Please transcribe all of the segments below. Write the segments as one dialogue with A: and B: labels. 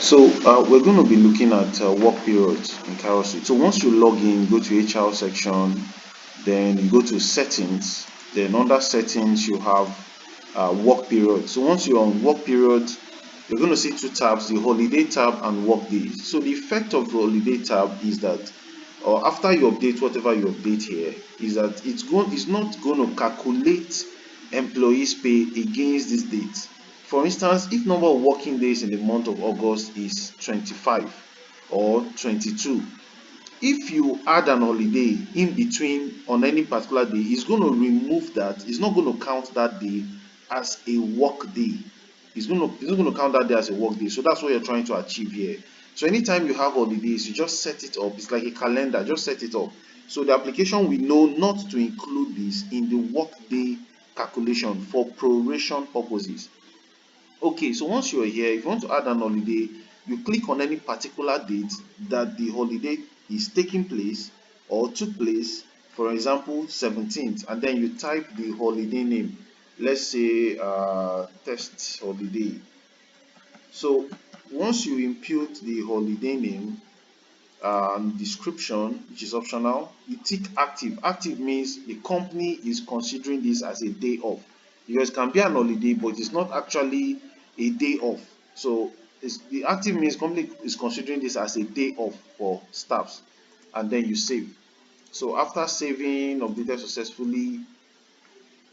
A: So we're going to be looking at work periods in Carrotsuite. So once you log in, go to HR section, then you go to settings. Then under settings, you have work period. So once you're on work period, you're going to see two tabs: the holiday tab and work days. So the effect of the holiday tab is that, or after you update whatever you update here, is that it's not going to calculate employees' pay against this date. For instance, if number of working days in the month of August is 25 or 22, if you add an holiday in between on any particular day, it's going to remove that. It's not going to count that day as a work day. It's not going to count that day as a work day. So that's what you're trying to achieve here. So anytime you have holidays, you just set it up. It's like a calendar. Just set it up. So the application will know not to include this in the work day calculation for proration purposes. Okay, so once you're here, if you want to add an holiday, you click on any particular date that the holiday is taking place or took place, for example 17th, and then you type the holiday name. Let's say test holiday. So once you input the holiday name and description, which is optional, you tick active. Active means the company is considering this as a day off, because it can be an holiday but it's not actually a day off. So the active means company is considering this as a day off for staffs, and then you save. So after saving, updated successfully,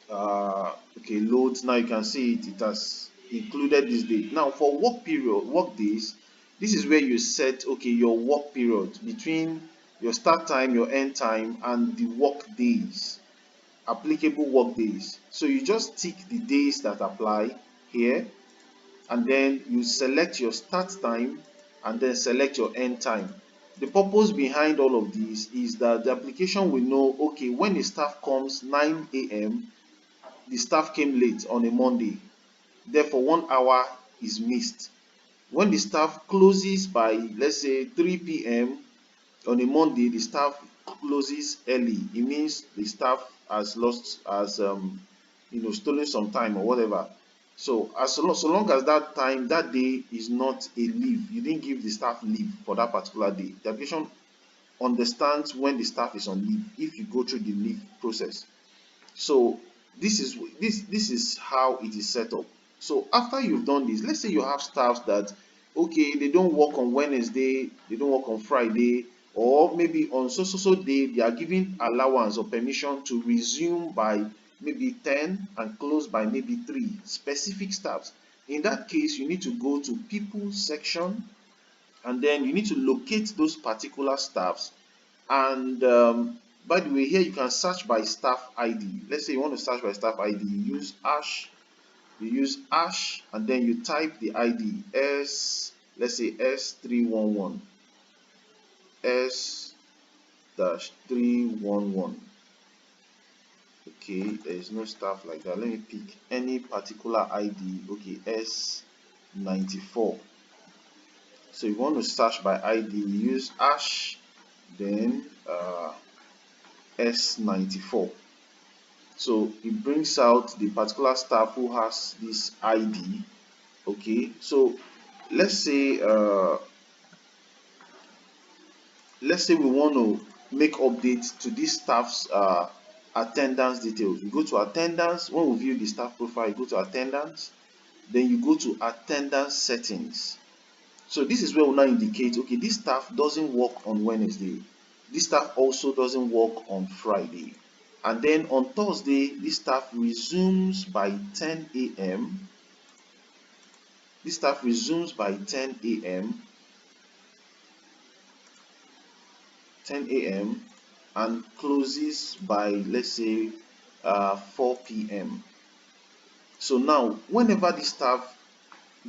A: okay, loads. Now you can see it has included this date. Now for work period, work days, this is where you set, okay, your work period between your start time, your end time, and the work days, applicable work days. So you just tick the days that apply here, and then you select your start time and then select your end time. The purpose behind all of this is that the application will know, okay, when the staff comes 9 a.m., the staff came late on a Monday, therefore 1 hour is missed. When the staff closes by, let's say, 3 p.m. on a Monday, the staff closes early. It means the staff has lost, has stolen some time or whatever. So so long as that time, that day is not a leave, you didn't give the staff leave for that particular day. The application understands when the staff is on leave if you go through the leave process. So this is how it is set up. So after you've done this, let's say you have staffs that, okay, they don't work on Wednesday, they don't work on Friday, or maybe on so day they are given allowance or permission to resume by maybe 10 and close by maybe 3, specific staffs. In that case, you need to go to people section, and then you need to locate those particular staffs. And by the way, here you can search by staff ID. Let's say you want to search by staff ID, you use hash, and then you type the ID S, let's say S311, S-311. Okay, there is no staff like that. Let me pick any particular ID. Okay, S94. So if you want to search by ID, you use hash, then S94. So it brings out the particular staff who has this ID. Okay, so let's say uh, let's say we want to make updates to this staff's attendance details. You go to attendance. When we view the staff profile, you go to attendance, then you go to attendance settings. So this is where we now indicate, okay, this staff doesn't work on Wednesday, this staff also doesn't work on Friday, and then on Thursday this staff resumes by 10 a.m. This staff resumes by 10 a.m. 10 a.m. and closes by, let's say, 4 p.m. So now whenever this staff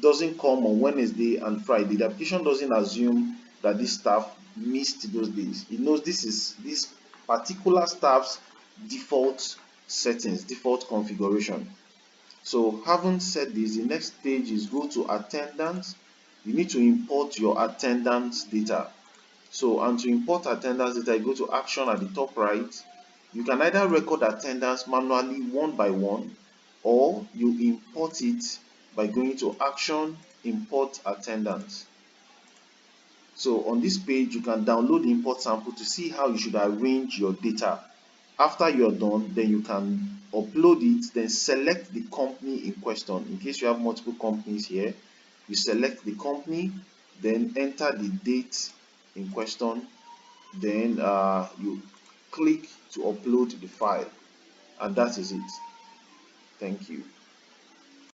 A: doesn't come on Wednesday and Friday, the application doesn't assume that this staff missed those days. It knows this is this particular staff's default settings, default configuration. So having said this, the next stage is go to attendance. You need to import your attendance data. So, and to import attendance data, you go to action at the top right. You can either record attendance manually one by one, or you import it by going to action, import attendance. So on this page, you can download the import sample to see how you should arrange your data. After you're done, then you can upload it, then select the company in question. In case you have multiple companies here, you select the company, then enter the date in question, then you click to upload the file, and that is it. Thank you.